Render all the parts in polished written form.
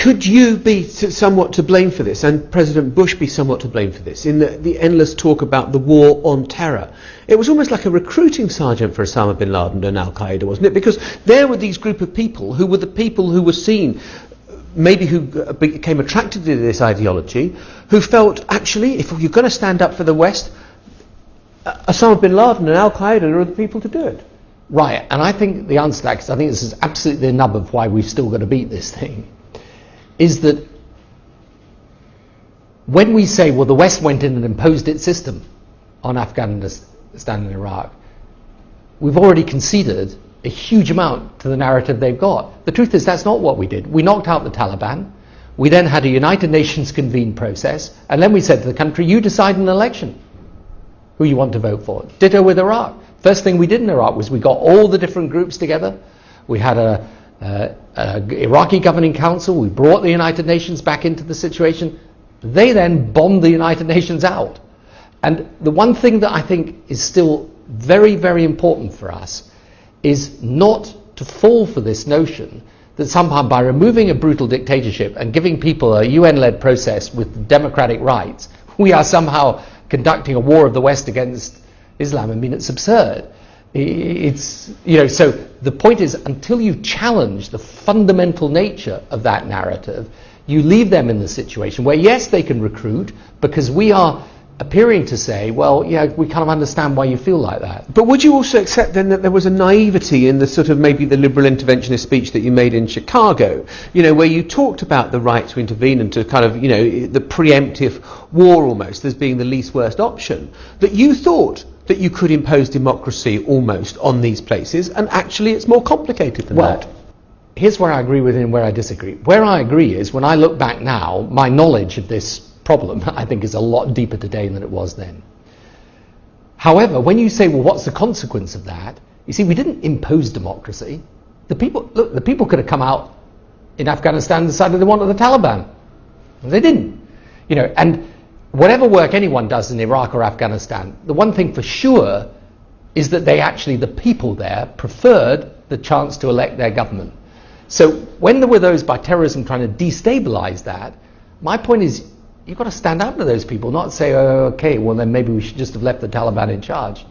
Could you be somewhat to blame for this, and President Bush be somewhat to blame for this, in the endless talk about the war on terror? It was almost like a recruiting sergeant for Osama bin Laden and Al-Qaeda, wasn't it? Because there were these group of people who were the people who were seen, maybe who became attracted to this ideology, who felt, actually, if you're going to stand up for the West, Osama bin Laden and Al-Qaeda are the people to do it. Right, and I think the answer to that, because I think this is absolutely the nub of why we've still got to beat this thing, is that when we say, well, the West went in and imposed its system on Afghanistan and Iraq, we've already conceded a huge amount to the narrative they've got. The truth is that's not what we did. We knocked out the Taliban. We then had a United Nations convened process, and then we said to the country, you decide in an election who you want to vote for. Ditto with Iraq. First thing we did in Iraq was we got all the different groups together. We had a Iraqi governing council. We brought the United Nations back into the situation. They then bombed the United Nations out. And the one thing that I think is still very, very important for us is not to fall for this notion that somehow by removing a brutal dictatorship and giving people a UN-led process with democratic rights, we are somehow conducting a war of the West against Islam. I mean, it's absurd. It's, you know, so the point is, until you challenge the fundamental nature of that narrative, you leave them in the situation where, yes, they can recruit, because we are appearing to say, well, yeah, we kind of understand why you feel like that. But would you also accept then that there was a naivety in the sort of maybe the liberal interventionist speech that you made in Chicago, you know, where you talked about the right to intervene and to kind of, you know, the preemptive war almost as being the least worst option, that you thought that you could impose democracy almost on these places, and actually it's more complicated than that? Here's where I agree with you and where I disagree. Where I agree is, when I look back now, my knowledge of this problem, I think, is a lot deeper today than it was then. However, when you say, well, what's the consequence of that? You see, we didn't impose democracy. The people could have come out in Afghanistan and decided they wanted the Taliban. They didn't. You know, and whatever work anyone does in Iraq or Afghanistan, the one thing for sure is that the people there preferred the chance to elect their government. So when there were those by terrorism trying to destabilize that, my point is, you've got to stand up to those people, not say, oh, okay, well then maybe we should just have left the Taliban in charge.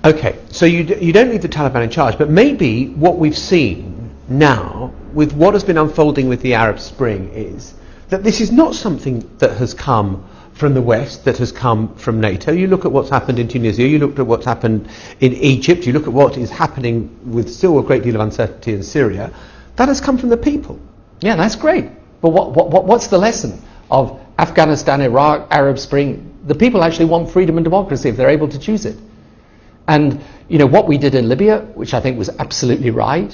Okay, so you don't leave the Taliban in charge, but maybe what we've seen now with what has been unfolding with the Arab Spring is that this is not something that has come from the West, that has come from NATO. You look at what's happened in Tunisia, you look at what's happened in Egypt, you look at what is happening with still a great deal of uncertainty in Syria. That has come from the people. Yeah, that's great. But what's the lesson of Afghanistan, Iraq, Arab Spring? The people actually want freedom and democracy if they're able to choose it. And, you know, what we did in Libya, which I think was absolutely right,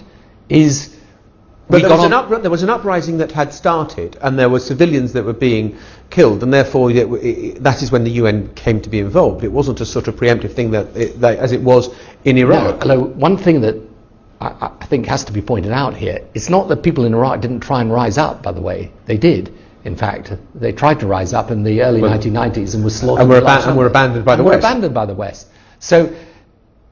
is... But there was an uprising that had started, and there were civilians that were being killed, and therefore that is when the UN came to be involved. It wasn't a sort of preemptive thing that as it was in Iraq. No, although one thing that I think has to be pointed out here, it's not that people in Iraq didn't try and rise up, by the way. They did. In fact, they tried to rise up in the early 1990s and were slaughtered. And were abandoned by the West. Were abandoned by the West. So,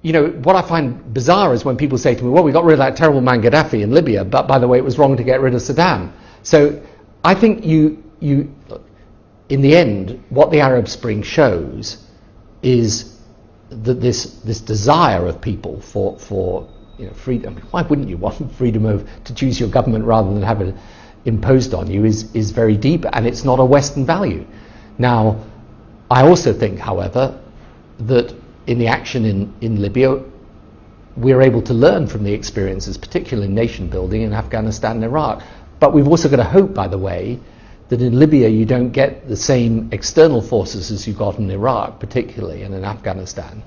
you know, what I find bizarre is when people say to me, well, we got rid of that terrible man Gaddafi in Libya, but by the way, it was wrong to get rid of Saddam. So I think look, in the end, what the Arab Spring shows is that this desire of people for you know, freedom. Why wouldn't you want freedom to choose your government rather than have it imposed on you is very deep, and it's not a Western value. Now, I also think, however, that in the action in Libya, we're able to learn from the experiences, particularly in nation building in Afghanistan and Iraq. But we've also got to hope, by the way, that in Libya you don't get the same external forces as you got in Iraq, particularly, and in Afghanistan,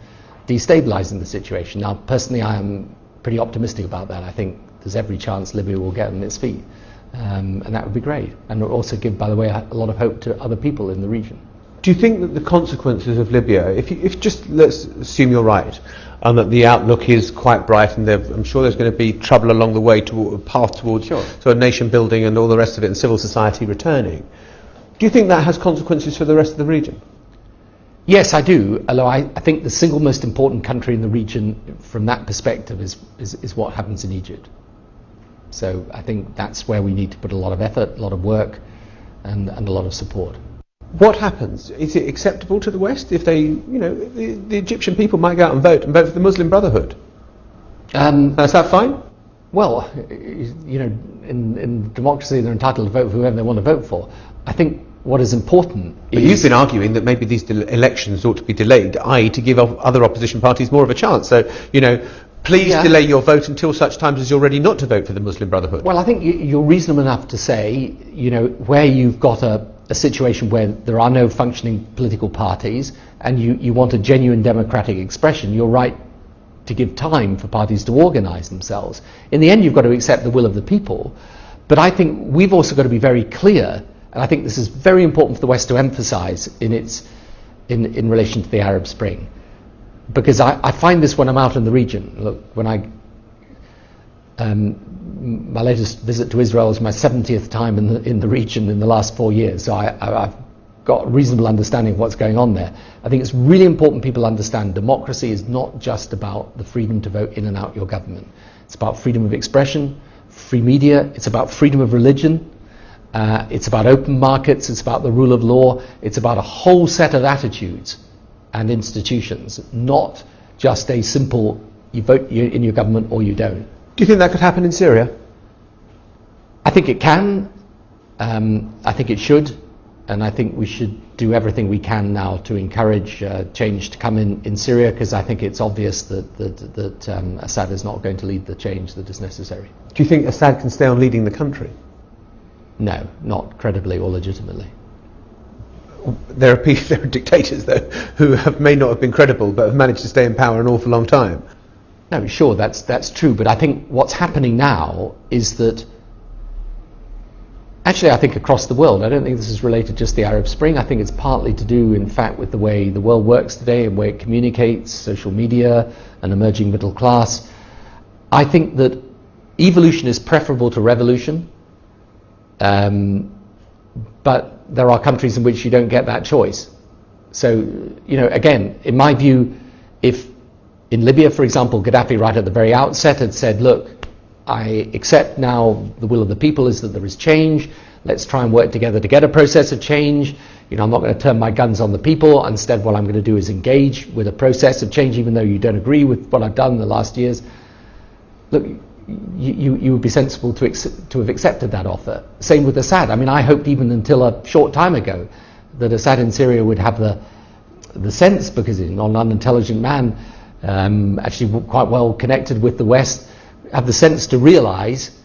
destabilizing the situation. Now, personally, I am pretty optimistic about that. I think there's every chance Libya will get on its feet. And that would be great. And it would also give, by the way, a lot of hope to other people in the region. Do you think that the consequences of Libya, if just let's assume you're right, and that the outlook is quite bright, and I'm sure there's going to be trouble along the way to a path towards sort of nation building and all the rest of it, and civil society returning, do you think that has consequences for the rest of the region? Yes, I do. Although I think the single most important country in the region from that perspective is what happens in Egypt. So I think that's where we need to put a lot of effort, a lot of work, and a lot of support. What happens? Is it acceptable to the West if they, the Egyptian people might go out and vote for the Muslim Brotherhood? Is that fine? Well, in democracy they're entitled to vote for whoever they want to vote for. I think what is important But you've been arguing that maybe these elections ought to be delayed, i.e. to give other opposition parties more of a chance. So, please delay your vote until such times as you're ready not to vote for the Muslim Brotherhood. Well, I think you're reasonable enough to say, where you've got a situation where there are no functioning political parties and you want a genuine democratic expression, you're right to give time for parties to organise themselves. In the end, you've got to accept the will of the people. But I think we've also got to be very clear, and I think this is very important for the West to emphasise in relation to the Arab Spring. Because I find this when I'm out in the region. Look, when my latest visit to Israel is my 70th time in the region in the last 4 years, so I've got a reasonable understanding of what's going on there. I think it's really important people understand democracy is not just about the freedom to vote in and out your government. It's about freedom of expression, free media, it's about freedom of religion, it's about open markets, it's about the rule of law, it's about a whole set of attitudes and institutions, not just a simple you vote in your government or you don't. Do you think that could happen in Syria? I think it can, I think it should, and I think we should do everything we can now to encourage change to come in Syria, because I think it's obvious that Assad is not going to lead the change that is necessary. Do you think Assad can stay on leading the country? No, not credibly or legitimately. There are dictators, though, who may not have been credible but have managed to stay in power an awful long time. No, sure, that's true, but I think what's happening now is that, actually I think across the world, I don't think this is related just to the Arab Spring, I think it's partly to do, in fact, with the way the world works today and the way it communicates, social media, an emerging middle class. I think that evolution is preferable to revolution, but there are countries in which you don't get that choice. So, again, in my view, if in Libya, for example, Gaddafi right at the very outset had said, look, I accept now the will of the people is that there is change, let's try and work together to get a process of change, I'm not going to turn my guns on the people, instead what I'm going to do is engage with a process of change even though you don't agree with what I've done in the last years. Look, you would be sensible to have accepted that offer. Same with Assad. I mean, I hoped even until a short time ago that Assad in Syria would have the sense, because he's not an unintelligent man, actually quite well connected with the West, have the sense to realise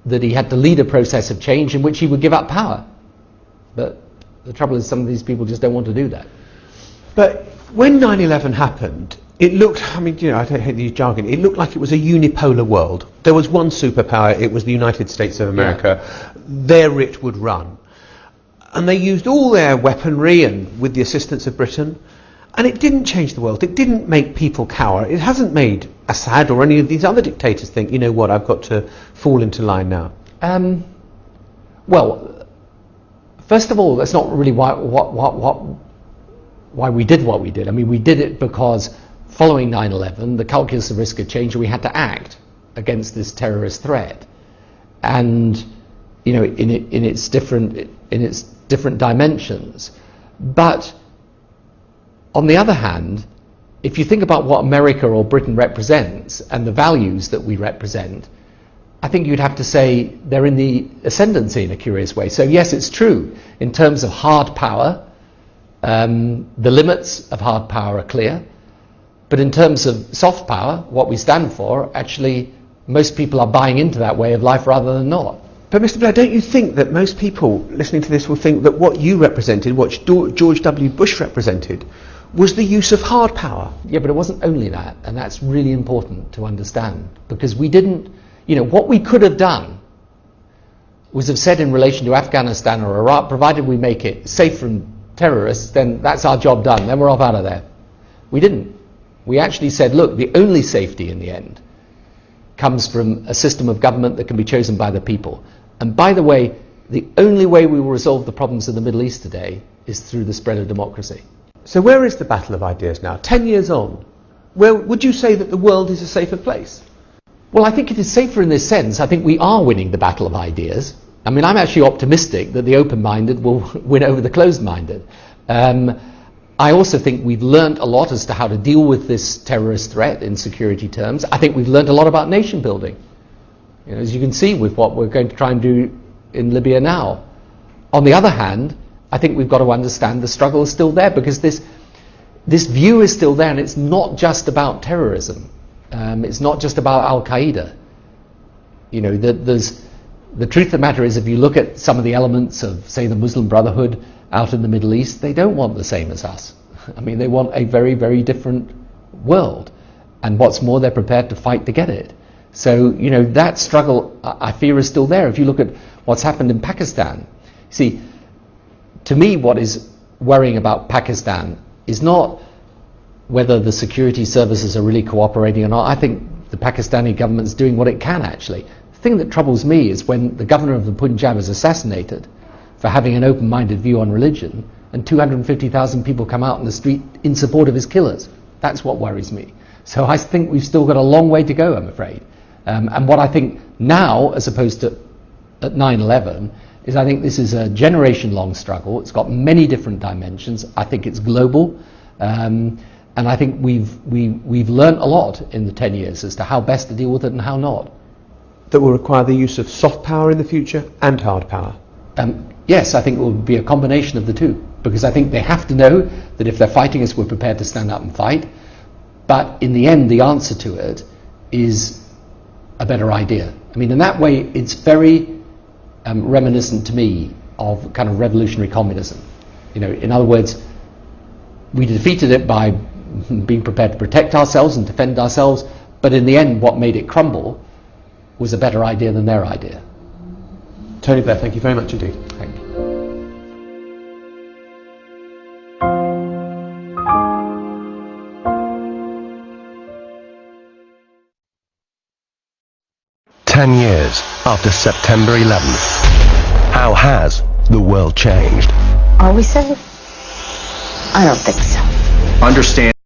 that he had to lead a process of change in which he would give up power. But the trouble is some of these people just don't want to do that. But when 9/11 happened, it looked, I don't hate to use jargon, it looked like it was a unipolar world. There was one superpower, it was the United States of America. Yeah. Their writ would run. And they used all their weaponry and with the assistance of Britain, and it didn't change the world. It didn't make people cower. It hasn't made Assad or any of these other dictators think, you know what, I've got to fall into line now. Well, first of all, that's not really why we did what we did. I mean, we did it because following 9/11, the calculus of risk had changed, and we had to act against this terrorist threat. And in its different dimensions. But on the other hand, if you think about what America or Britain represents and the values that we represent, I think you'd have to say they're in the ascendancy in a curious way. So yes, it's true in terms of hard power. The limits of hard power are clear. But in terms of soft power, what we stand for, actually, most people are buying into that way of life rather than not. But Mr. Blair, don't you think that most people listening to this will think that what you represented, what George W. Bush represented, was the use of hard power? Yeah, but it wasn't only that, and that's really important to understand, because we didn't, what we could have done was have said in relation to Afghanistan or Iraq, provided we make it safe from terrorists, then that's our job done, then we're off out of there. We didn't. We actually said, look, the only safety in the end comes from a system of government that can be chosen by the people. And by the way, the only way we will resolve the problems of the Middle East today is through the spread of democracy. So where is the battle of ideas now? 10 years on, where would you say that the world is a safer place? Well, I think it is safer in this sense. I think we are winning the battle of ideas. I mean, I'm actually optimistic that the open-minded will win over the closed-minded. I also think we've learnt a lot as to how to deal with this terrorist threat in security terms. I think we've learnt a lot about nation building, as you can see with what we're going to try and do in Libya now. On the other hand, I think we've got to understand the struggle is still there, because this view is still there, and it's not just about terrorism. It's not just about Al-Qaeda. The truth of the matter is, if you look at some of the elements of, say, the Muslim Brotherhood out in the Middle East, they don't want the same as us. I mean, they want a very, very different world. And what's more, they're prepared to fight to get it. So, that struggle, I fear, is still there. If you look at what's happened in Pakistan, see, to me, what is worrying about Pakistan is not whether the security services are really cooperating or not. I think the Pakistani government's doing what it can, actually. The thing that troubles me is when the governor of the Punjab is assassinated for having an open-minded view on religion, and 250,000 people come out in the street in support of his killers. That's what worries me. So I think we've still got a long way to go, I'm afraid. And what I think now, as opposed to at 9/11, is I think this is a generation-long struggle. It's got many different dimensions. I think it's global. And I think we've learnt a lot in the 10 years as to how best to deal with it and how not. That will require the use of soft power in the future and hard power? Yes, I think it will be a combination of the two, because I think they have to know that if they're fighting us, we're prepared to stand up and fight. But in the end, the answer to it is a better idea. I mean, in that way, it's very reminiscent to me of kind of revolutionary communism. In other words, we defeated it by being prepared to protect ourselves and defend ourselves, but in the end, what made it crumble was a better idea than their idea. Tony Blair, thank you very much indeed. Thank you. Ten years after September 11th, how has the world changed? Are we safe? I don't think so. Understand